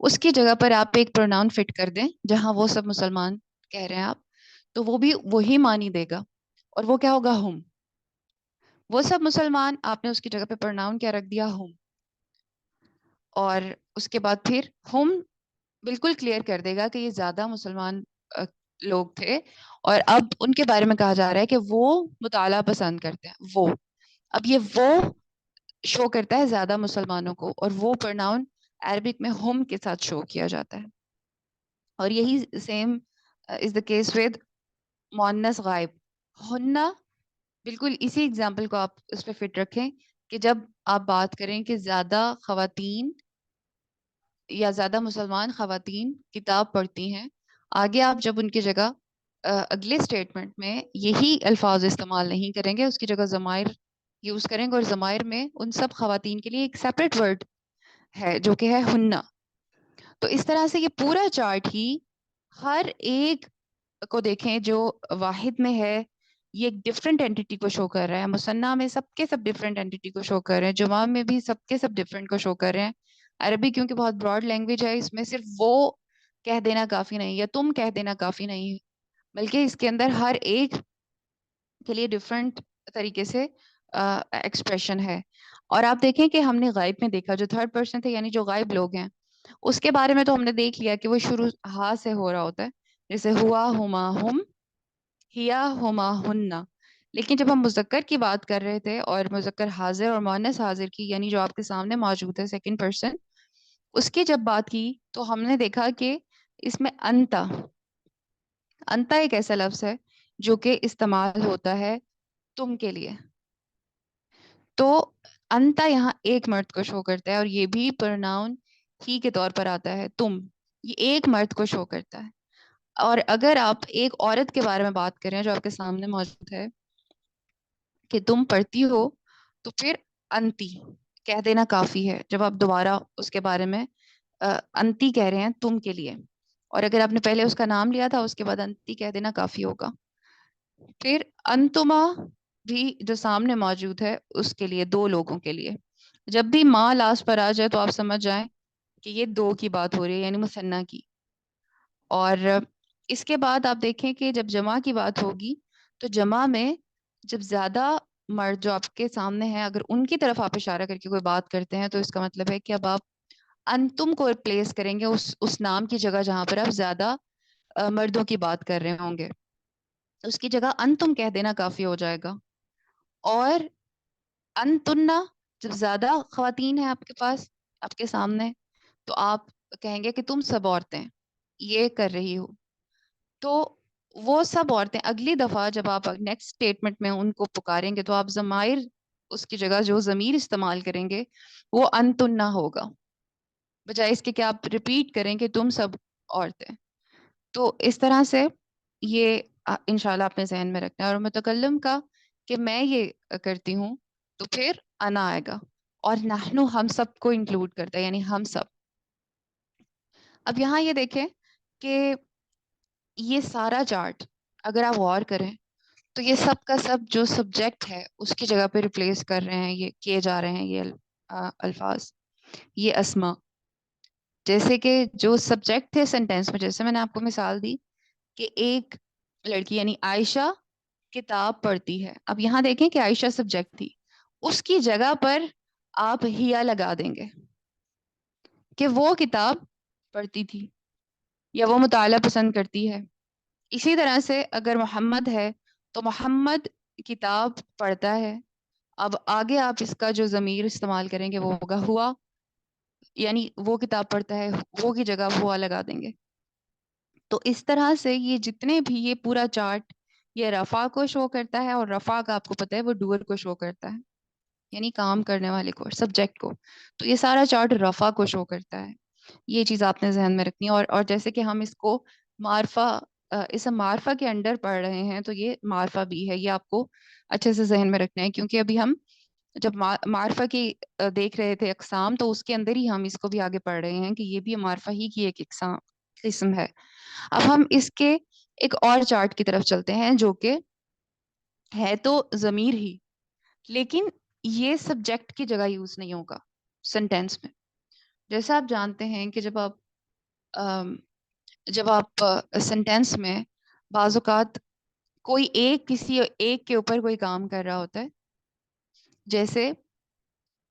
اس کی جگہ پر آپ ایک پروناؤن فٹ کر دیں جہاں وہ سب مسلمان کہہ رہے ہیں آپ، تو وہ بھی وہی معنی دے گا، اور وہ کیا ہوگا؟ ہم. وہ سب مسلمان، آپ نے اس کی جگہ پہ پروناؤن کیا رکھ دیا؟ ہم. اور اس کے بعد پھر ہم بالکل کلیئر کر دے گا کہ یہ زیادہ مسلمان لوگ تھے، اور اب ان کے بارے میں کہا جا رہا ہے کہ وہ مطالعہ پسند کرتے ہیں. وہ اب یہ وہ شو کرتا ہے زیادہ مسلمانوں کو، اور وہ پرناؤن عربک میں ہم کے ساتھ شو کیا جاتا ہے. اور یہی same is the case with مؤنث غائب. ہننا بالکل اسی اگزامپل کو آپ اس پہ فٹ رکھیں کہ جب آپ بات کریں کہ زیادہ خواتین یا زیادہ مسلمان خواتین کتاب پڑھتی ہیں، آگے آپ جب ان کی جگہ اگلے اسٹیٹمنٹ میں یہی الفاظ استعمال نہیں کریں گے، اس کی جگہ ضمائر یوز کریں گے، اور ضمائر میں ان سب خواتین کے لیے ایک سیپریٹ ورڈ ہے جو کہ ہے ہننا. تو اس طرح سے یہ پورا چارٹ ہی ہر ایک کو دیکھیں جو واحد میں ہے، یہ ایک ڈفرینٹ اینٹیٹی کو شو کر رہا ہے. مثنیٰ میں سب کے سب ڈفرینٹ اینٹیٹی کو شو کر رہے ہیں، جمع میں بھی سب کے سب ڈفرینٹ کو شو کر رہے ہیں. عربی کیونکہ بہت براڈ لینگویج ہے، اس میں صرف وہ کہہ دینا کافی نہیں یا تم کہہ دینا کافی نہیں، بلکہ اس کے اندر ہر ایک کے لیے ڈفرینٹ طریقے سے ایکسپریشن ہے. اور آپ دیکھیں کہ ہم نے غائب میں دیکھا جو تھرڈ پرسن تھے، یعنی جو غائب لوگ ہیں، اس کے بارے میں تو ہم نے دیکھ لیا کہ وہ شروع ہا سے ہو رہا ہوتا ہے، جیسے ہوا ہما ہم، ہیا ہما ہننا. لیکن جب ہم مذکر کی بات کر رہے تھے اور مذکر حاضر اور مؤنث حاضر کی، یعنی جو آپ کے سامنے موجود ہے سیکنڈ پرسن، اس کی جب بات کی تو ہم نے دیکھا کہ اس میں انتا، انتا ایک ایسا لفظ ہے جو کہ استعمال ہوتا ہے تم کے لیے. تو انتا یہاں ایک مرد کو شو کرتا ہے، اور یہ بھی پرناؤن ہی کے طور پر آتا ہے. تم یہ ایک مرد کو شو کرتا ہے. اور اگر آپ ایک عورت کے بارے میں بات کریں جو آپ کے سامنے موجود ہے کہ تم پڑھتی ہو، تو پھر انتی کہہ دینا کافی ہے. جب آپ دوبارہ اس کے بارے میں انتی کہہ رہے ہیں تم کے لیے، اور اگر آپ نے پہلے اس کا نام لیا تھا اس کے بعد انتی کہہ دینا کافی ہوگا. پھر انتما بھی جو سامنے موجود ہے اس کے لیے، دو لوگوں کے لیے. جب بھی ماں لاسٹ پر آ جائے تو آپ سمجھ جائیں کہ یہ دو کی بات ہو رہی ہے، یعنی مثنیٰ کی. اور اس کے بعد آپ دیکھیں کہ جب جمع کی بات ہوگی تو جمع میں جب زیادہ مرد جو آپ کے سامنے ہیں، اگر ان کی طرف آپ اشارہ کر کے کوئی بات کرتے ہیں تو اس کا مطلب ہے کہ اب آپ انتم کو ریپلیس کریں گے اس نام کی جگہ جہاں پر آپ زیادہ مردوں کی بات کر رہے ہوں گے. اس کی جگہ انتم کہہ دینا کافی ہو جائے گا. اور انتنا جب زیادہ خواتین ہیں آپ کے پاس، آپ کے سامنے، تو آپ کہیں گے کہ تم سب عورتیں یہ کر رہی ہو. تو وہ سب عورتیں اگلی دفعہ جب آپ نیکسٹ اسٹیٹمنٹ میں ان کو پکاریں گے تو آپ ضمائر اس کی جگہ جو ضمیر استعمال کریں گے وہ انتنا ہوگا، بجائے اس کے کہ آپ ریپیٹ کریں کہ تم سب عورتیں. تو اس طرح سے یہ انشاءاللہ اپنے ذہن میں رکھنا ہے. اور متکلم کا کہ میں یہ کرتی ہوں تو پھر انا آئے گا، اور نحنو ہم سب کو انکلوڈ کرتا ہے، یعنی ہم سب. اب یہاں یہ دیکھیں کہ یہ سارا چارٹ اگر آپ غور کریں تو یہ سب کا سب جو سبجیکٹ ہے اس کی جگہ پہ ریپلیس کر رہے ہیں، یہ کیے جا رہے ہیں یہ الفاظ، یہ اسما. جیسے کہ جو سبجیکٹ تھے سینٹینس میں، جیسے میں نے آپ کو مثال دی کہ ایک لڑکی یعنی عائشہ کتاب پڑھتی ہے. اب یہاں دیکھیں کہ عائشہ سبجیکٹ تھی، اس کی جگہ پر آپ ہیا لگا دیں گے کہ وہ کتاب پڑھتی تھی یا وہ مطالعہ پسند کرتی ہے. اسی طرح سے اگر محمد ہے تو محمد کتاب پڑھتا ہے. اب آگے آپ اس کا جو ضمیر استعمال کریں گے وہ ہوگا ہوا، یعنی وہ کتاب پڑھتا ہے، وہ کی جگہ ہوا لگا دیں گے. تو اس طرح سے یہ جتنے بھی یہ پورا چارٹ یہ رفع کو شو کرتا ہے، اور رفع کا آپ کو پتہ ہے وہ ڈوئر کو شو کرتا ہے، یعنی کام کرنے والے کو، سبجیکٹ کو. تو یہ سارا چارٹ رفع کو شو کرتا ہے. یہ چیز آپ نے ذہن میں رکھنی ہے. اور جیسے کہ ہم اس کو معرفہ اسم معرفہ کے انڈر پڑھ رہے ہیں تو یہ معرفہ بھی ہے، یہ آپ کو اچھے سے ذہن میں رکھنا ہے. کیونکہ ابھی ہم جب معرفہ کی دیکھ رہے تھے اقسام، تو اس کے اندر ہی ہم اس کو بھی آگے پڑھ رہے ہیں کہ یہ بھی معرفہ ہی کی ایک قسم ہے. اب ہم اس کے ایک اور چارٹ کی طرف چلتے ہیں جو کہ ہے تو ضمیر ہی، لیکن یہ سبجیکٹ کی جگہ یوز نہیں ہوگا سینٹینس میں. جیسا آپ جانتے ہیں کہ جب آپ سینٹینس میں بعض اوقات کوئی ایک کسی ایک کے اوپر کوئی کام کر رہا ہوتا ہے، جیسے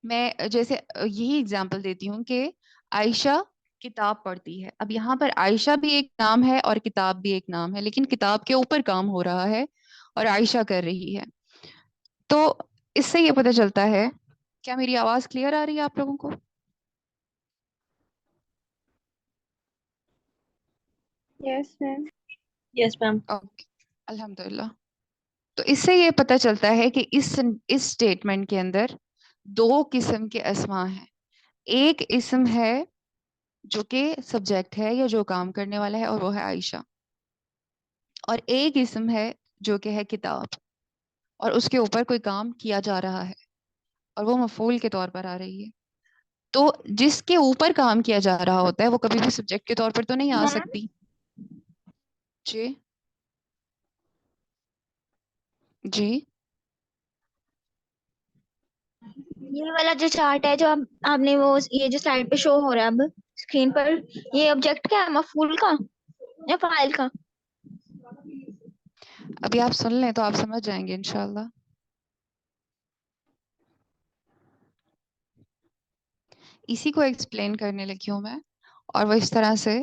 یہی اگزامپل دیتی ہوں کہ عائشہ کتاب پڑھتی ہے. اب یہاں پر عائشہ بھی ایک نام ہے اور کتاب بھی ایک نام ہے، لیکن کتاب کے اوپر کام ہو رہا ہے اور عائشہ کر رہی ہے. تو اس سے یہ پتہ چلتا ہے. کیا میری آواز کلیئر آ رہی ہے آپ لوگوں کو؟ یس میم. یس میم. اوکے، الحمدللہ. تو اس سے یہ پتہ چلتا ہے کہ اس اسٹیٹمنٹ کے اندر دو قسم کے اسما ہیں. ایک اسم ہے جو کہ سبجیکٹ ہے یا جو کام کرنے والا ہے، اور وہ ہے عائشہ. اور ایک اسم ہے جو کہ ہے کتاب، اور اس کے اوپر کوئی کام کیا جا رہا ہے اور وہ مفعول کے طور پر آ رہی ہے. تو جس کے اوپر کام کیا جا رہا ہوتا ہے وہ کبھی بھی سبجیکٹ کے طور پر تو نہیں آ سکتی. جی جی یہ والا جو چارٹ ہے جو آپ نے وہ یہ جو سلائڈ پہ شو ہو رہا ہے اب اسکرین پر، یہ آبجیکٹ کیا ہے؟ مفعول کا یا فاعل کا؟ ابھی آپ سن لیں تو آپ سمجھ جائیں گے انشاءاللہ. اسی کو ایکسپلین کرنے لگی ہوں میں، اور وہ اس طرح سے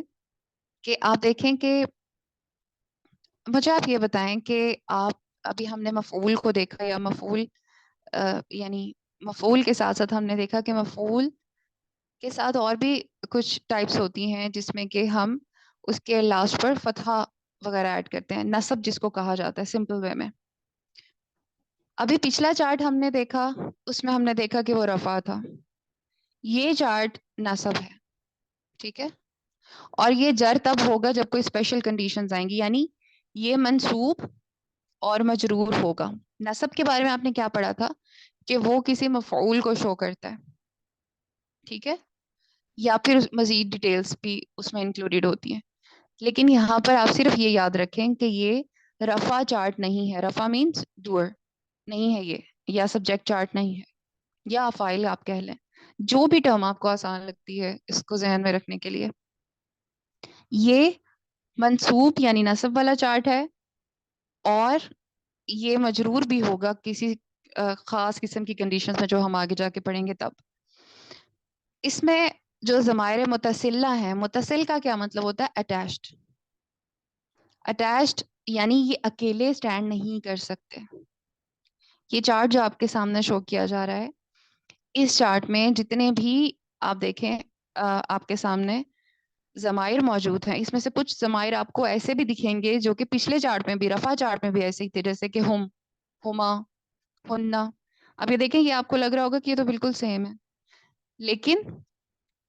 کہ آپ دیکھیں کہ مجھے آپ یہ بتائیں کہ آپ ابھی ہم نے مفعول کو دیکھا، یا مفعول یعنی مفعول کے ساتھ ساتھ ہم نے دیکھا کہ مفعول کے ساتھ اور بھی کچھ ٹائپس ہوتی ہیں جس میں کہ ہم اس کے لاسٹ پر فتحہ وغیرہ ایڈ کرتے ہیں. نصب جس کو کہا جاتا ہے سمپل وے میں. ابھی پچھلا چارٹ ہم نے دیکھا، اس میں ہم نے دیکھا کہ وہ رفع تھا. یہ چارٹ نصب ہے، ٹھیک ہے. اور یہ جر تب ہوگا جب کوئی اسپیشل کنڈیشنز آئیں گی، یعنی یہ منصوب اور مجرور ہوگا. نصب کے بارے میں آپ نے کیا پڑھا تھا کہ وہ کسی مفعول کو شو کرتا ہے، ٹھیک ہے، یا پھر مزید ڈیٹیلز بھی اس میں انکلوڈیڈ ہوتی ہیں. لیکن یہاں پر آپ صرف یہ یاد رکھیں کہ یہ رفع چارٹ نہیں ہے. رفع مینس ڈوئر نہیں ہے یہ، یا سبجیکٹ چارٹ نہیں ہے، یا فائل آپ کہہ لیں، جو بھی ٹرم آپ کو آسان لگتی ہے اس کو ذہن میں رکھنے کے لیے. یہ منصوب یعنی نصب والا چارٹ ہے، اور یہ مجرور بھی ہوگا کسی خاص قسم کی کنڈیشنز میں جو ہم آگے جا کے پڑھیں گے تب. اس میں جو ضمائر متصلہ ہیں، متصل کا کیا مطلب ہوتا ہے؟ اٹیچڈ. اٹیچڈ یعنی یہ اکیلے سٹینڈ نہیں کر سکتے. یہ چارٹ جو آپ کے سامنے شو کیا جا رہا ہے، اس چارٹ میں جتنے بھی آپ دیکھیں آپ کے سامنے ضمائر موجود ہیں، اس میں سے کچھ ضمائر آپ کو ایسے بھی دکھیں گے جو کہ پچھلے چارٹ میں بھی، رفع چارٹ میں بھی ایسے ہی تھے، جیسے کہ ہم، ہما، ہننا. اب یہ دیکھیں یہ آپ کو لگ رہا ہوگا کہ یہ تو بالکل سیم ہے، لیکن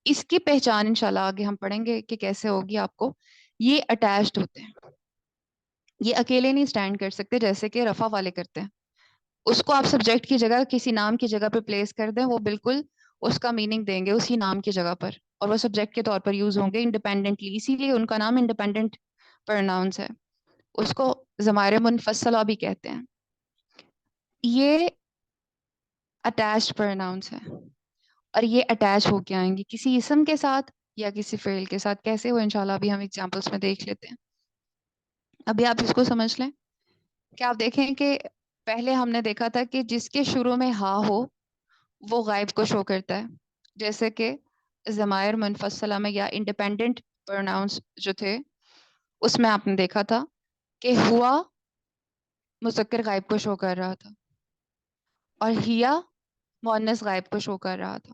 اس کی پہچان انشاءاللہ آگے ہم پڑھیں گے کہ کیسے ہوگی آپ کو. یہ اٹیچڈ ہوتے ہیں، یہ اکیلے نہیں سٹینڈ کر سکتے جیسے کہ رفع والے کرتے ہیں. اس کو آپ سبجیکٹ کی جگہ کسی نام کی جگہ پہ پلیس کر دیں، وہ بالکل اس کا میننگ دیں گے اسی نام کی جگہ پر، اور وہ سبجیکٹ کے طور پر یوز ہوں گے انڈیپینڈنٹلی. اسی لیے ان کا نام انڈیپینڈنٹ پروناؤنس ہے. اس کو ضمائر منفصلہ بھی کہتے ہیں. یہ اٹیچڈ پروناؤنس ہے، اور یہ اٹیچ ہو کے آئیں گے کسی اسم کے ساتھ یا کسی فعل کے ساتھ. کیسے وہ انشاءاللہ ابھی ہم ایگزامپلس میں دیکھ لیتے ہیں. ابھی آپ اس کو سمجھ لیں کہ آپ دیکھیں کہ پہلے ہم نے دیکھا تھا کہ جس کے شروع میں ہا ہو وہ غائب کو شو کرتا ہے، جیسے کہ ضمائر منفصلہ میں یا انڈیپینڈنٹ پروناؤنس جو تھے اس میں آپ نے دیکھا تھا کہ ہوا مذکر غائب کو شو کر رہا تھا، اور ہیا مؤنث غائب کو شو کر رہا تھا.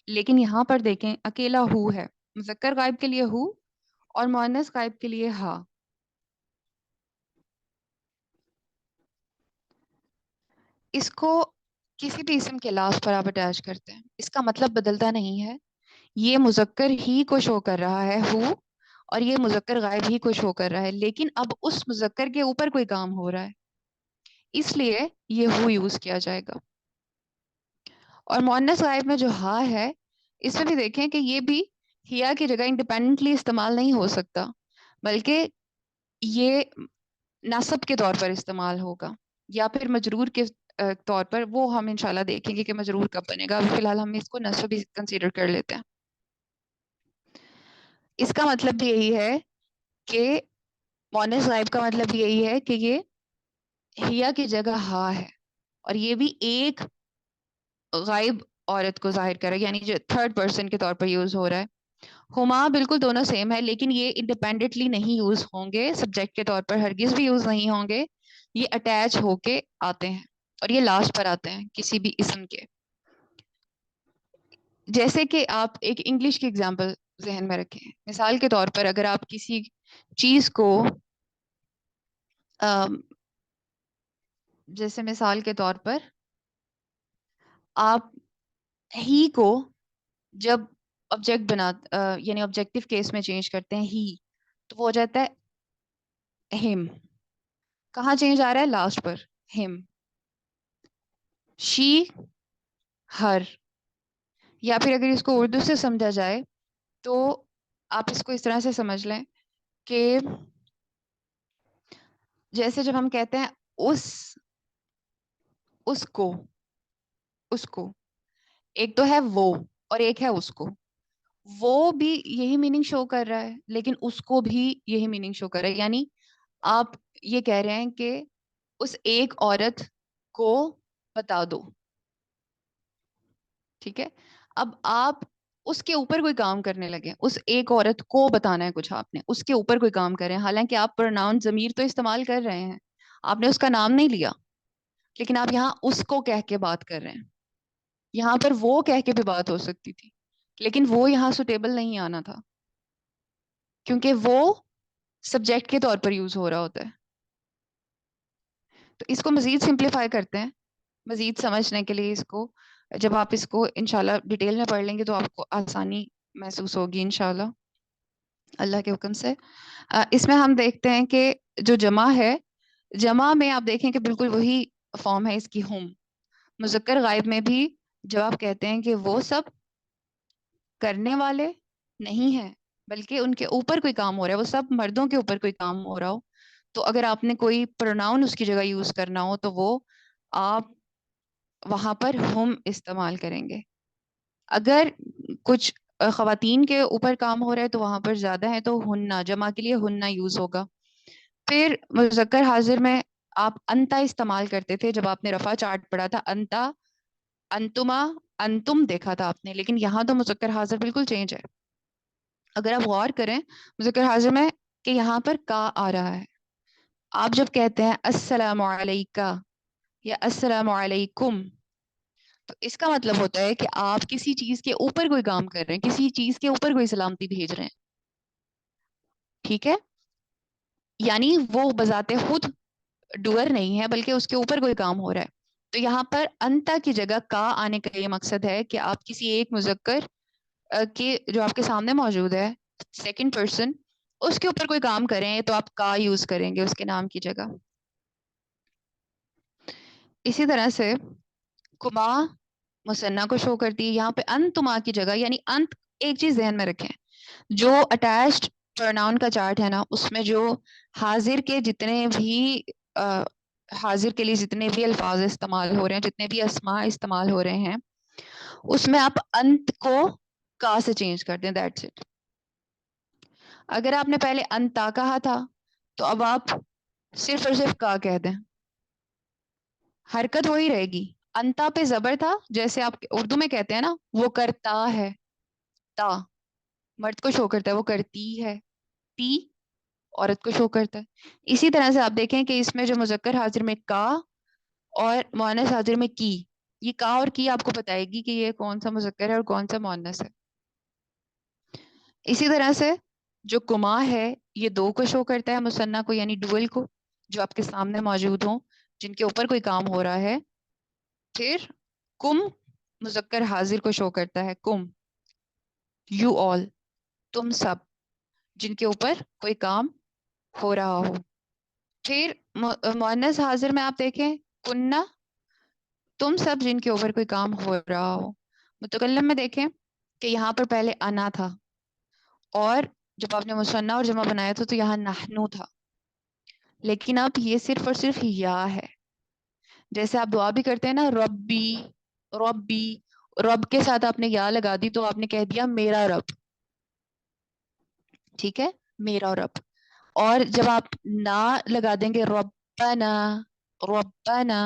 لیکن یہاں پر دیکھیں اکیلا ہو ہے، مذکر غائب کے لیے ہو اور مؤنث غائب کے لیے ہا. اس کو کسی بھی اسم کے لاسٹ پر آپ اٹیچ کرتے ہیں، اس کا مطلب بدلتا نہیں ہے. یہ مذکر ہی کو شو کر رہا ہے ہو، اور یہ مذکر غائب ہی کو شو کر رہا ہے، لیکن اب اس مذکر کے اوپر کوئی کام ہو رہا ہے، اس لیے یہ ہو یوز کیا جائے گا. اور مؤنث غائب میں جو ہا ہے، اس میں بھی دیکھیں کہ یہ بھی ہیا کی جگہ انڈیپینڈنٹلی استعمال نہیں ہو سکتا، بلکہ یہ نصب کے طور پر استعمال ہوگا یا پھر مجرور کے طور پر. وہ ہم انشاءاللہ دیکھیں گے کہ مجرور کب بنے گا. ابھی فی الحال ہم اس کو نصب بھی کنسیڈر کر لیتے ہیں. اس کا مطلب بھی یہی ہے کہ مؤنث غائب کا مطلب بھی یہی ہے کہ یہ ہیا کی جگہ ہا ہے، اور یہ بھی ایک غائب عورت کو ظاہر کرے، یعنی جو تھرڈ پرسن کے طور پر یوز ہو رہا ہے. ہما بالکل دونوں سیم ہے، لیکن یہ انڈیپینڈنٹلی نہیں یوز ہوں گے، سبجیکٹ کے طور پر ہرگز بھی یوز نہیں ہوں گے. یہ اٹیچ ہو کے آتے ہیں اور یہ لاسٹ پر آتے ہیں کسی بھی اسم کے. جیسے کہ آپ ایک انگلش کی اگزامپل ذہن میں رکھیں. مثال کے طور پر اگر آپ کسی چیز کو جیسے مثال کے طور پر آپ ہی کو جب آبجیکٹ یعنی آبجیکٹو کیس میں چینج کرتے ہیں ہی، تو وہ ہو جاتا ہے ہم. کہاں چینج آ رہا ہے؟ لاسٹ پر، ہم. شی، ہر. یا پھر اگر اس کو اردو سے سمجھا جائے تو آپ اس کو اس طرح سے سمجھ لیں کہ جیسے جب ہم کہتے ہیں اس کو، اس کو، ایک تو ہے وہ اور ایک ہے اس کو. وہ بھی یہی میننگ شو کر رہا ہے، لیکن اس کو بھی یہی میننگ شو کر رہا ہے. یعنی آپ یہ کہہ رہے ہیں کہ اس ایک عورت کو بتا دو. ٹھیک ہے؟ اب آپ اس کے اوپر کوئی کام کرنے لگے، اس ایک عورت کو بتانا ہے کچھ، آپ نے اس کے اوپر کوئی کام کر رہے ہیں، حالانکہ آپ پروناؤن ضمیر تو استعمال کر رہے ہیں، آپ نے اس کا نام نہیں لیا، لیکن آپ یہاں اس کو کہہ کے بات کر رہے ہیں. یہاں پر وہ کہہ کے بھی بات ہو سکتی تھی، لیکن وہ یہاں سوٹیبل نہیں آنا تھا، کیونکہ وہ سبجیکٹ کے طور پر یوز ہو رہا ہوتا ہے. تو اس کو مزید سمپلیفائی کرتے ہیں، مزید سمجھنے کے لیے. اس کو جب آپ اس کو انشاءاللہ ڈیٹیل میں پڑھ لیں گے تو آپ کو آسانی محسوس ہوگی انشاءاللہ اللہ کے حکم سے. اس میں ہم دیکھتے ہیں کہ جو جمع ہے، جمع میں آپ دیکھیں کہ بالکل وہی فارم ہے اس کی، ہم. مذکر غائب میں بھی جب آپ کہتے ہیں کہ وہ سب کرنے والے نہیں ہیں، بلکہ ان کے اوپر کوئی کام ہو رہا ہے، وہ سب مردوں کے اوپر کوئی کام ہو رہا ہو، تو اگر آپ نے کوئی پروناؤن اس کی جگہ یوز کرنا ہو تو وہ آپ وہاں پر ہم استعمال کریں گے. اگر کچھ خواتین کے اوپر کام ہو رہا ہے تو وہاں پر زیادہ ہے تو ہننا، جمع کے لیے ہننا یوز ہوگا. پھر مذکر حاضر میں آپ انتا استعمال کرتے تھے جب آپ نے رفع چارٹ پڑھا تھا. انتا، انتما، انتم دیکھا تھا آپ نے، لیکن یہاں تو مذکر حاضر بالکل چینج ہے. اگر آپ غور کریں مذکر حاضر میں کہ یہاں پر کا آ رہا ہے. آپ جب کہتے ہیں السلام علیکہ یا السلام علیکم، تو اس کا مطلب ہوتا ہے کہ آپ کسی چیز کے اوپر کوئی کام کر رہے ہیں، کسی چیز کے اوپر کوئی سلامتی بھیج رہے ہیں. ٹھیک ہے؟ یعنی وہ بذات خود ڈوئر نہیں ہے، بلکہ اس کے اوپر کوئی کام ہو رہا ہے. تو یہاں پر انتا کی جگہ کا آنے کا یہ مقصد ہے کہ آپ کسی ایک مذکر کے جو آپ کے سامنے موجود ہے، سیکنڈ پرسن، اس کے اوپر کوئی کام کریں تو آپ کا یوز کریں گے اس کے نام کی جگہ. اسی طرح سے کما مثنیٰ کو شو کرتی ہے. یہاں پہ انتما کی جگہ، یعنی انت، ایک چیز ذہن میں رکھیں، جو اٹیچڈ پروناؤن کا چارٹ ہے نا، اس میں جو حاضر کے جتنے بھی حاضر کے لیے جتنے بھی الفاظ استعمال ہو رہے ہیں، جتنے بھی اسماء استعمال ہو رہے ہیں، اس میں آپ انت کو کا سے چینج کر دیں. That's it. اگر آپ نے پہلے انتا کہا تھا تو اب آپ صرف اور صرف کا کہہ دیں، حرکت وہی رہے گی. انتا پہ زبر تھا، جیسے آپ اردو میں کہتے ہیں نا وہ کرتا ہے، تا مرد کو شو کرتا ہے، وہ کرتی ہے، تی عورت کو شو کرتا ہے. اسی طرح سے آپ دیکھیں کہ اس میں جو مذکر حاضر میں کا اور مؤنث حاضر میں کی، یہ کا اور کی آپ کو بتائے گی کہ یہ کون سا مذکر ہے اور کون سا مؤنث ہے. اسی طرح سے جو کما ہے یہ دو کو شو کرتا ہے، مثنیٰ کو یعنی ڈوئل کو، جو آپ کے سامنے موجود ہوں، جن کے اوپر کوئی کام ہو رہا ہے. پھر کم مذکر حاضر کو شو کرتا ہے، کم، یو آل، تم سب، جن کے اوپر کوئی کام ہو رہا ہو. پھر مؤنث حاضر میں آپ دیکھیں کننا، تم سب جن کے اوپر کوئی کام ہو رہا ہو. متکلم میں دیکھیں کہ یہاں پر پہلے انا تھا، اور جب آپ نے مثنیٰ اور جمع بنایا تھا تو یہاں نحنو تھا، لیکن اب یہ صرف اور صرف یا ہے. جیسے آپ دعا بھی کرتے ہیں نا، ربی، ربی، رب کے ساتھ آپ نے یا لگا دی تو آپ نے کہہ دیا میرا رب. ٹھیک ہے، میرا رب. اور جب آپ نہ لگا دیں گے ربنا، ربنا،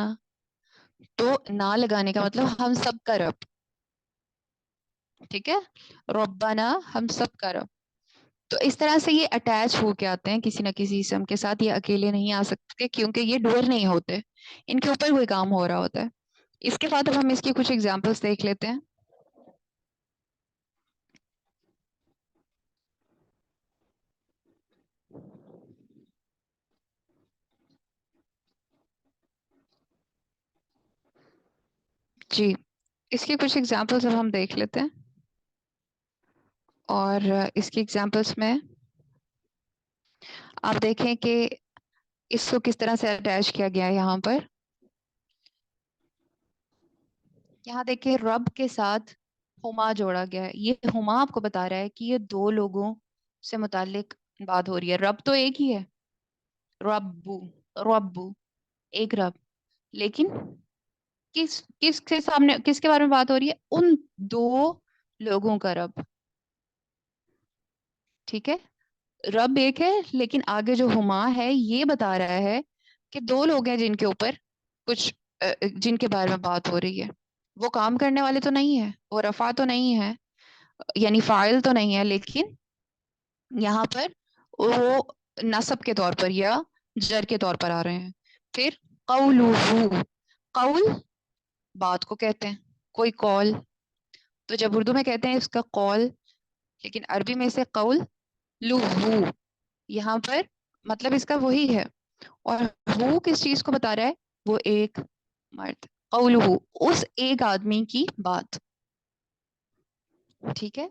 تو نہ لگانے کا مطلب ہم سب کا رب. ٹھیک ہے، ربنا ہم سب کا رب. تو اس طرح سے یہ اٹیچ ہو کے آتے ہیں کسی نہ کسی اسم کے ساتھ. یہ اکیلے نہیں آ سکتے کیونکہ یہ ڈور نہیں ہوتے، ان کے اوپر کوئی کام ہو رہا ہوتا ہے. اس کے بعد اب ہم اس کی کچھ ایگزامپلس دیکھ لیتے ہیں. جی، اس کی کچھ ایگزامپلس اب ہم دیکھ لیتے ہیں. اور اس کی ایگزامپلس میں آپ دیکھیں کہ اس کو کس طرح سے اٹیچ کیا گیا ہے. یہاں پر یہاں دیکھیں رب کے ساتھ ہما جوڑا گیا ہے. یہ ہما آپ کو بتا رہا ہے کہ یہ دو لوگوں سے متعلق بات ہو رہی ہے. رب تو ایک ہی ہے، ربو، ربو، ایک رب. لیکن کس کے سامنے کس کے بارے میں بات ہو رہی ہے؟ ان دو لوگوں کا رب. ٹھیک ہے، رب ایک ہے لیکن آگے جو ہما ہے یہ بتا رہا ہے کہ دو لوگ ہیں جن کے اوپر کچھ جن کے بارے میں بات ہو رہی ہے. وہ کام کرنے والے تو نہیں ہے، وہ رفع تو نہیں ہے، یعنی فاعل تو نہیں ہے، لیکن یہاں پر وہ نصب کے طور پر یا جر کے طور پر آ رہے ہیں. پھر قولہ، قول بات کو کہتے ہیں، کوئی قول. تو جب اردو میں کہتے ہیں اس کا قول، لیکن عربی میں اسے قول لہو، یہاں پر مطلب اس کا وہی ہے. اور وہ کس چیز کو بتا رہا ہے؟ وہ ایک مرد، قولہ، اس ایک آدمی کی بات. ٹھیک ہے،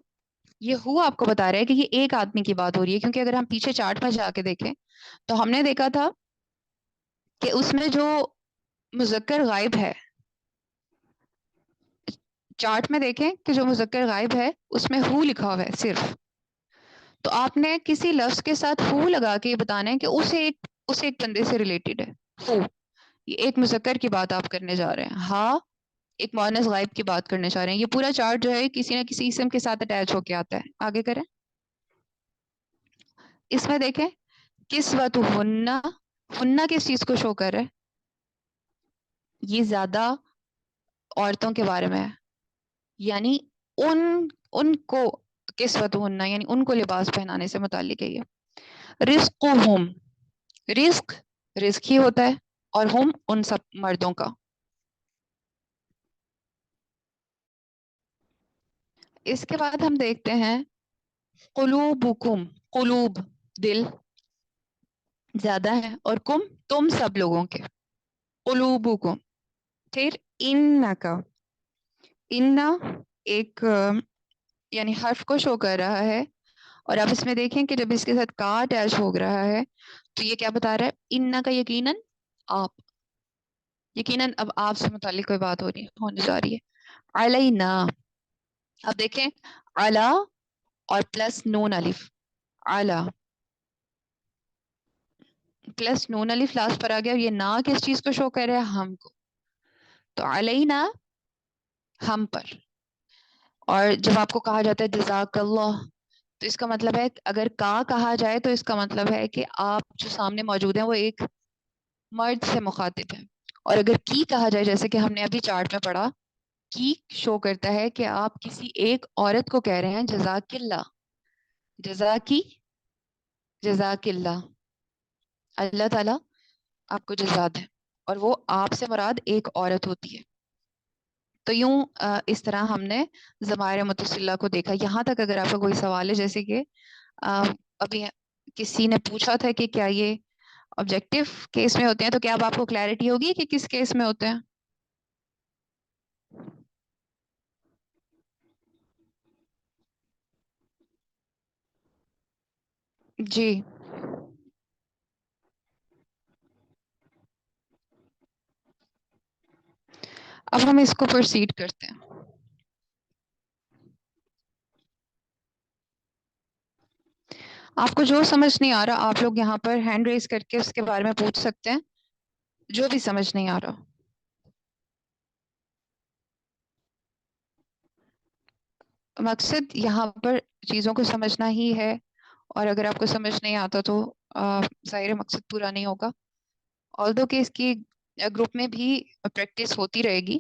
یہ ہو آپ کو بتا رہا ہے کہ یہ ایک آدمی کی بات ہو رہی ہے. کیونکہ اگر ہم پیچھے چارٹ پر جا کے دیکھیں تو ہم نے دیکھا تھا کہ اس میں جو مذکر غائب ہے، چارٹ میں دیکھیں کہ جو مذکر غائب ہے اس میں ہو لکھا ہوا ہے صرف. تو آپ نے کسی لفظ کے ساتھ ہو لگا کے یہ بتانا ہے کہ اسے ایک بندے سے ریلیٹڈ ہے. ہو، یہ ایک مذکر کی بات آپ کرنے جا رہے ہیں. ہاں، ایک مؤنث غائب کی بات کرنے جا رہے ہیں. یہ پورا چارٹ جو ہے کسی نہ کسی اسم کے ساتھ اٹیچ ہو کے آتا ہے. آگے کریں. اس میں دیکھیں کسوت ہننا، ہننا کس چیز کو شو کر رہا ہے؟ یہ زیادہ عورتوں کے بارے میں ہے. یعنی ان کو کسوت ہننا یعنی ان کو لباس پہنانے سے متعلق ہے. یہ رزقہم، رزق رزق ہی ہوتا ہے، اور ہم ان سب مردوں کا. اس کے بعد ہم دیکھتے ہیں قلوبکم، قلوب دل زیادہ ہے، اور کم تم سب لوگوں کے. قلوبکم. پھر انکا، اننا ایک یعنی حرف کو شو کر رہا ہے. اور آپ اس میں دیکھیں کہ جب اس کے ساتھ کا اٹیچ ہو رہا ہے تو یہ کیا بتا رہا ہے؟ اننا کا یقیناً آپ، یقیناً اب آپ سے متعلق کوئی بات ہونے جا رہی ہے. علینا، اب دیکھیں علا اور پلس نون الف، علا پلس نون الف لاسٹ پر آ گیا. یہ نا کس چیز کو شو کر رہا ہے؟ ہم کو. تو علینا ہم پر. اور جب آپ کو کہا جاتا ہے جزاک اللہ، تو اس کا مطلب ہے اگر کا کہا جائے تو اس کا مطلب ہے کہ آپ جو سامنے موجود ہیں وہ ایک مرد سے مخاطب ہے. اور اگر کی کہا جائے جیسے کہ ہم نے ابھی چارٹ میں پڑھا، کی شو کرتا ہے کہ آپ کسی ایک عورت کو کہہ رہے ہیں جزاک اللہ، جزاکی، جزاک اللہ، اللہ تعالیٰ آپ کو جزا دے. اور وہ آپ سے مراد ایک عورت ہوتی ہے. تو یوں اس طرح ہم نے ضمائر متصلہ کو دیکھا. یہاں تک اگر آپ کا کوئی سوال ہے، جیسے کہ ابھی کسی نے پوچھا تھا کہ کیا یہ آبجیکٹو کیس میں ہوتے ہیں، تو کیا اب آپ کو کلیئرٹی ہوگی کہ کس کیس میں ہوتے ہیں؟ جی، اب ہم اس کو پروسیڈ کرتے ہیں. آپ کو جو سمجھ نہیں آ رہا آپ لوگ یہاں پر ہینڈ ریز کر کے اس کے بارے میں پوچھ سکتے ہیں، جو بھی سمجھ نہیں آ رہا. مقصد یہاں پر چیزوں کو سمجھنا ہی ہے اور اگر آپ کو سمجھ نہیں آتا تو ظاہر ہے مقصد پورا نہیں ہوگا. آلدو کہ اس کی گروپ میں بھی پریکٹس ہوتی رہے گی،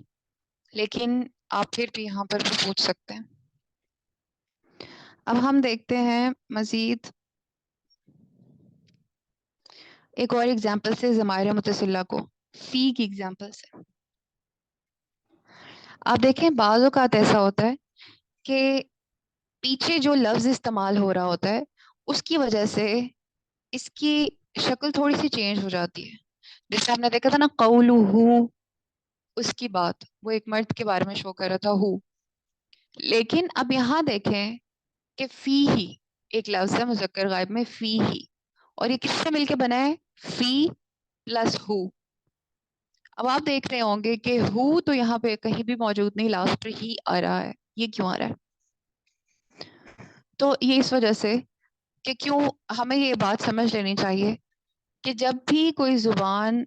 لیکن آپ پھر بھی یہاں پر بھی پوچھ سکتے ہیں. اب ہم دیکھتے ہیں مزید ایک اور ایگزامپل سے ضمائر متصلہ کو، فی کی ایگزامپل سے. آپ دیکھیں بعض اوقات ایسا ہوتا ہے کہ پیچھے جو لفظ استعمال ہو رہا ہوتا ہے اس کی وجہ سے اس کی شکل تھوڑی سی چینج ہو جاتی ہے. جیسے آپ نے دیکھا تھا نا قولہ، اس کی بات وہ ایک مرد کے بارے میں شو کر رہا تھا ہو. لیکن اب یہاں دیکھیں کہ فی ہی ایک لفظ ہے مذکر غائب میں، فی ہی، اور یہ کس سے مل کے بنا ہے؟ فی پلس ہو. اب آپ دیکھ رہے ہوں گے کہ ہو تو یہاں پہ کہیں بھی موجود نہیں، لاسٹ پر ہی آ رہا ہے. یہ کیوں آ رہا ہے؟ تو یہ اس وجہ سے کہ کیوں ہمیں یہ بات سمجھ لینی چاہیے کہ جب بھی کوئی زبان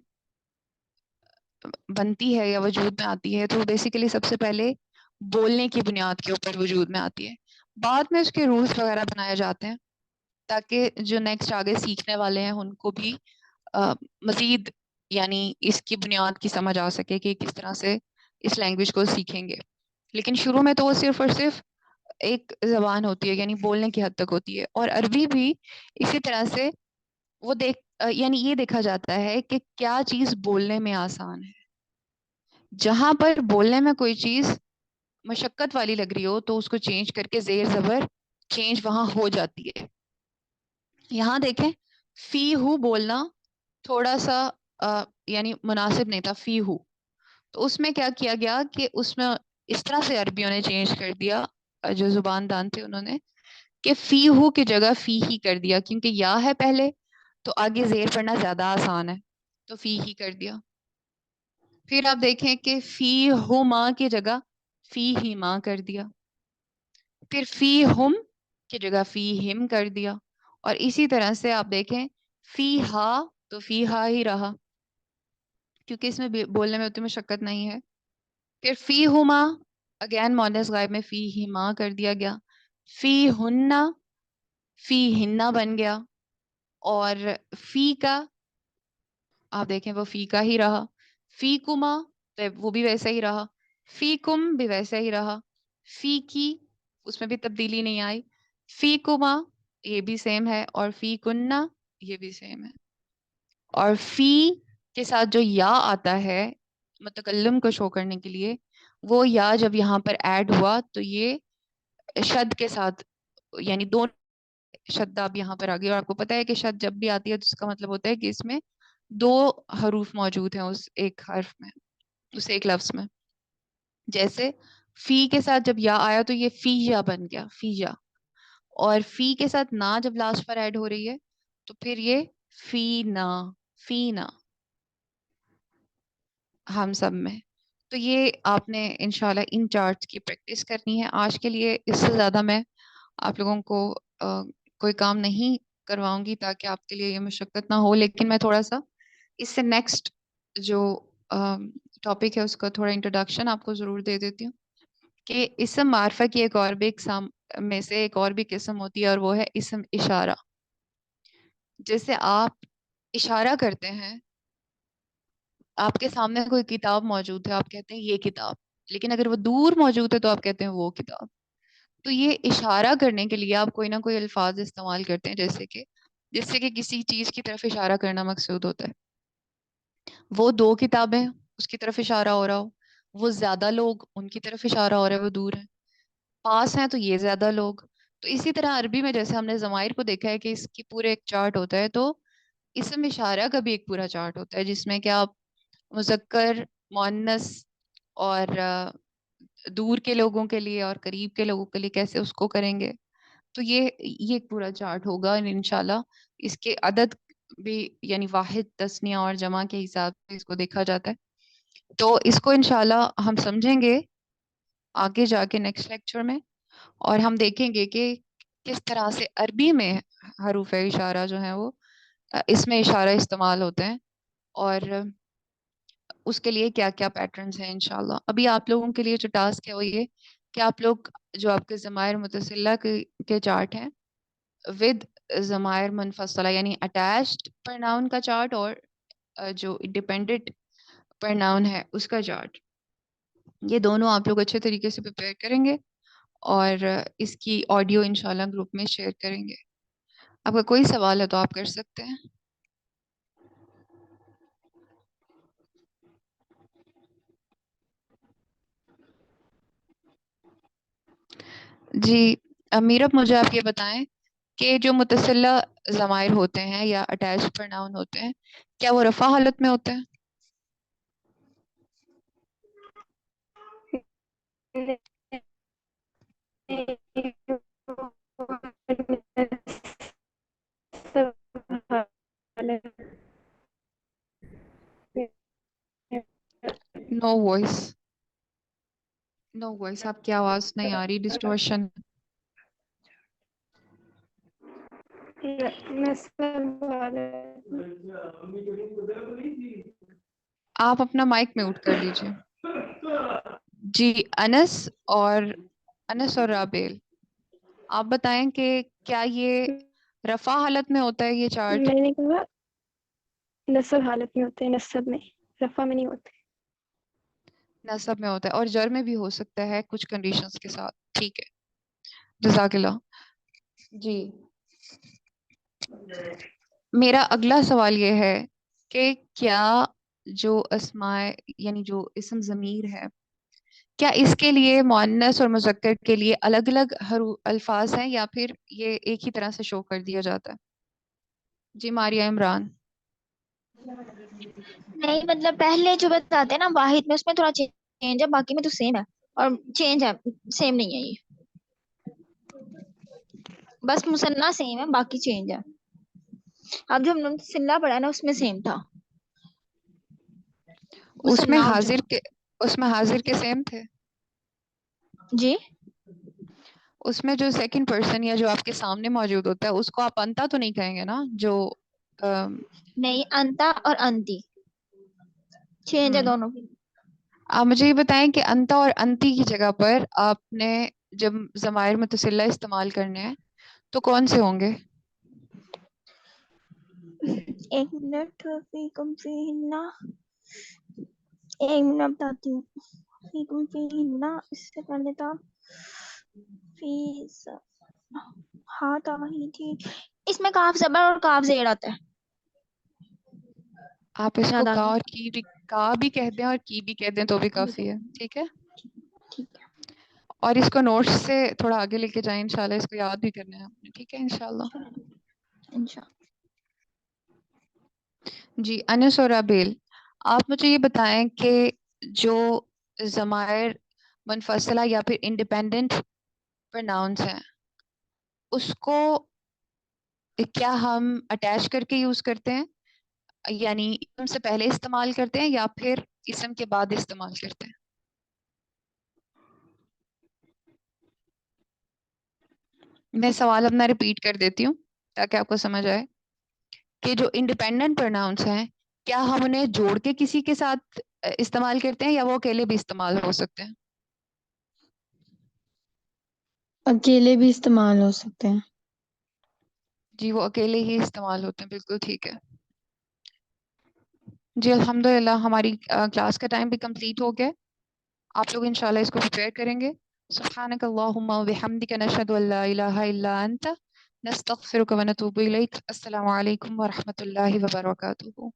بنتی ہے یا وجود میں آتی ہے تو بیسیکلی سب سے پہلے بولنے کی بنیاد کے اوپر وجود میں آتی ہے. بعد میں اس کے رولز وغیرہ بنائے جاتے ہیں تاکہ جو نیکسٹ آگے سیکھنے والے ہیں ان کو بھی مزید یعنی اس کی بنیاد کی سمجھ آ سکے کہ کس طرح سے اس لینگویج کو سیکھیں گے. لیکن شروع میں تو وہ صرف اور صرف ایک زبان ہوتی ہے، یعنی بولنے کی حد تک ہوتی ہے. اور عربی بھی اسی طرح سے وہ یعنی یہ دیکھا جاتا ہے کہ کیا چیز بولنے میں آسان ہے. جہاں پر بولنے میں کوئی چیز مشقت والی لگ رہی ہو تو اس کو چینج کر کے زیر زبر چینج وہاں ہو جاتی ہے. یہاں دیکھیں فی ہو بولنا تھوڑا سا یعنی مناسب نہیں تھا فی ہو. تو اس میں کیا کیا گیا کہ اس میں اس طرح سے عربیوں نے چینج کر دیا، جو زبان دان تھے انہوں نے، کہ فی ہو کی جگہ فی ہی کر دیا، کیونکہ یا ہے پہلے تو آگے زیر پڑھنا زیادہ آسان ہے تو فی ہی کر دیا. پھر آپ دیکھیں کہ فی ہو ماں کی جگہ فی ہی ماں کر دیا. پھر فی ہم کی جگہ فی ہم کر دیا. اور اسی طرح سے آپ دیکھیں فی ہا تو فی ہا ہی رہا کیونکہ اس میں بولنے میں اتنی مشقت نہیں ہے. پھر فی ہما اگین مؤنث غائب میں فی ہی ماں کر دیا گیا. فی ہننا فی ہننا بن گیا. اور فی کا آپ دیکھیں وہ فی کا ہی رہا. فی کما تو وہ بھی ویسا ہی رہا. فی کم بھی ویسا ہی رہا. فی کی اس میں بھی تبدیلی نہیں آئی. فی کما یہ بھی سیم ہے، اور فی کننا یہ بھی سیم ہے. اور فی کے ساتھ جو یا آتا ہے متکلم کو شو کرنے کے لیے، وہ یا جب یہاں پر ایڈ ہوا تو یہ شد کے ساتھ، یعنی دونوں شد اب یہاں پر آ گئی. اور آپ کو پتا ہے کہ شد جب بھی آتی ہے تو اس کا مطلب ہوتا ہے کہ اس میں دو حروف موجود ہیں اس ایک حرف میں، اس ایک لفظ میں. جیسے فی کے ساتھ جب یا آیا تو یہ فی یا بن گیا، فی یا. اور فی کے ساتھ نا جب لاسٹ پر ایڈ ہو رہی ہے تو پھر یہ فی نا، فی نا ہم سب میں. تو یہ آپ نے انشاءاللہ ان چارٹس کی پریکٹس کرنی ہے. آج کے لیے اس سے زیادہ میں آپ لوگوں کو کوئی کام نہیں کرواؤں گی تاکہ آپ کے لیے یہ مشقت نہ ہو. لیکن میں تھوڑا سا اس سے نیکسٹ جو ٹاپک ہے اس کا تھوڑا انٹروڈکشن آپ کو ضرور دے دیتی ہوں کہ اسم معرفہ کی ایک اور بھی اقسام میں سے ایک اور بھی قسم ہوتی ہے، اور وہ ہے اسم اشارہ. جیسے آپ اشارہ کرتے ہیں، آپ کے سامنے کوئی کتاب موجود ہے، آپ کہتے ہیں یہ کتاب، لیکن اگر وہ دور موجود ہے تو آپ کہتے ہیں وہ کتاب. تو یہ اشارہ کرنے کے لیے آپ کوئی نہ کوئی الفاظ استعمال کرتے ہیں، جیسے کہ کسی چیز کی طرف اشارہ کرنا مقصود ہوتا ہے. وہ دو کتابیں اس کی طرف اشارہ ہو رہا ہو، وہ زیادہ لوگ ان کی طرف اشارہ ہو رہا ہے وہ دور ہیں، پاس ہیں تو یہ زیادہ لوگ. تو اسی طرح عربی میں جیسے ہم نے ضمائر کو دیکھا ہے کہ اس کی پورے ایک چارٹ ہوتا ہے، تو اسم اشارہ کا بھی ایک پورا چارٹ ہوتا ہے جس میں کہ آپ مذکر، مؤنث اور دور کے لوگوں کے لیے اور قریب کے لوگوں کے لیے کیسے اس کو کریں گے. تو یہ ایک پورا چارٹ ہوگا انشاءاللہ. اس کے عدد بھی یعنی واحد، تثنیہ اور جمع کے حساب سے اس کو دیکھا جاتا ہے. تو اس کو انشاءاللہ ہم سمجھیں گے آگے جا کے نیکسٹ لیکچر میں، اور ہم دیکھیں گے کہ کس طرح سے عربی میں حروف اشارہ جو ہیں وہ اس میں اشارہ استعمال ہوتے ہیں، اور اس کے لیے کیا کیا پیٹرنز ہیں انشاءاللہ. ابھی آپ لوگوں کے لیے جو ٹاسک ہے وہ یہ کہ آپ لوگ جو آپ کے ضمائر متصلہ کے چارٹ ہیں ود ضمائر منفصلہ یعنی اٹیچڈ پرناؤن کا چارٹ اور جو ڈیپینڈنٹ پرناؤن ہے اس کا چارٹ، یہ دونوں آپ لوگ اچھے طریقے سے پریپیئر کریں گے اور اس کی آڈیو انشاءاللہ گروپ میں شیئر کریں گے. آپ کا کوئی سوال ہے تو آپ کر سکتے ہیں. جی میرب، مجھے آپ یہ بتائیں کہ جو متصلہ ضمائر ہوتے ہیں یا اٹیچ پرناؤن ہوتے ہیں، کیا وہ رفع حالت میں ہوتے ہیں؟ نو وائس، نو وائس، آپ کی آواز نہیں آ رہی، ڈسٹورشن. آپ اپنا مائک میوٹ کر لیجئے. جی انس اور رابیل، آپ بتائیں کہ کیا یہ رفع حالت میں ہوتا ہے یہ چارٹ؟ میں نے کہا نصب حالت میں ہوتے ہیں، نصب میں، رفع میں نہیں ہوتے. نصب میں ہوتا ہے اور جر میں بھی ہو سکتا ہے کچھ کنڈیشنز کے ساتھ. ٹھیک ہے، جزاک اللہ. جی میرا اگلا سوال یہ ہے کہ کیا جو اسماء یعنی جو اسم ضمیر ہے، کیا اس کے لیے مؤنث اور مذکر کے لیے الگ الگ الفاظ ہیں یا پھر یہ ایک ہی طرح سے شو کر دیا جاتا ہے؟ جی ماریہ عمران. نہیں مطلب پہلے جو بتاتے ہیں نا واحد میں، اس میں تھوڑا چینج ہے، باقی میں تو سیم ہے. اور چینج ہے، سیم نہیں ہے یہ، بس مثنیٰ سیم ہے، باقی چینج ہے. اب جو ہم نے سلہ پڑھا نا اس میں سیم تھا، اس میں مثنیٰ اور حاضر جمع. کے اس میں حاضر کے سیم تھے. جی اس میں جو سیکنڈ پرسن یا جو آپ کے سامنے موجود ہوتا ہے اس کو آپ انتا تو نہیں کہیں گے نا؟ جو نہیں، انتا اور انتی چینج ہے دونوں کی. آپ مجھے یہ بتائیں کہ انتا اور انتی کی جگہ پر آپ نے جب ضمائر متصلہ استعمال کرنے ہیں تو کون سے ہوں گے؟ ایک منٹ، فیکم فیہنہ، ایک منٹ بتاتی ہوں. فیکم فیہنہ، اس سے پہلے تھا فی ہاں تاہی تھی. اس میں کاف زبر اور کاف زیر آتا ہے. آپ اس کو یاد آ کا گیا. اور کا بھی کہہ دیں اور کی بھی کہہ دیں تو بھی کافی ہے. ٹھیک ہے، ٹھیک ہے. اور اس کو نوٹس سے تھوڑا آگے لے کے جائیں انشاءاللہ، اس کو یاد بھی کرنا ہے آپ نے. ٹھیک ہے انشاءاللہ. انشاءاللہ. جی انس اور ابیل، آپ مجھے یہ بتائیں کہ جو ضمائر منفصلہ یا پھر انڈیپینڈنٹ پرناؤنس ہیں اس کو کیا ہم اٹیچ کر کے یوز کرتے ہیں، یعنی اسم سے پہلے استعمال کرتے ہیں یا پھر اسم کے بعد استعمال کرتے ہیں؟ میں سوال اپنا ریپیٹ کر دیتی ہوں تاکہ آپ کو سمجھ آئے کہ جو انڈیپینڈنٹ پرناؤنس ہیں کیا ہم انہیں جوڑ کے کسی کے ساتھ استعمال کرتے ہیں یا وہ اکیلے بھی استعمال ہو سکتے ہیں؟ اکیلے بھی استعمال ہو سکتے ہیں. جی وہ اکیلے ہی استعمال ہوتے ہیں، بالکل ٹھیک ہے. جی الحمدللہ ہماری کلاس کا ٹائم بھی کمپلیٹ ہو گیا. آپ لوگ انشاءاللہ اس کو پریپیئر کریں گے. سبحانک اللہم و بحمدک، نشہد ان لا الہ الا انت، نستغفرک و نتوب الیک. السلام علیکم ورحمۃ اللہ وبرکاتہ.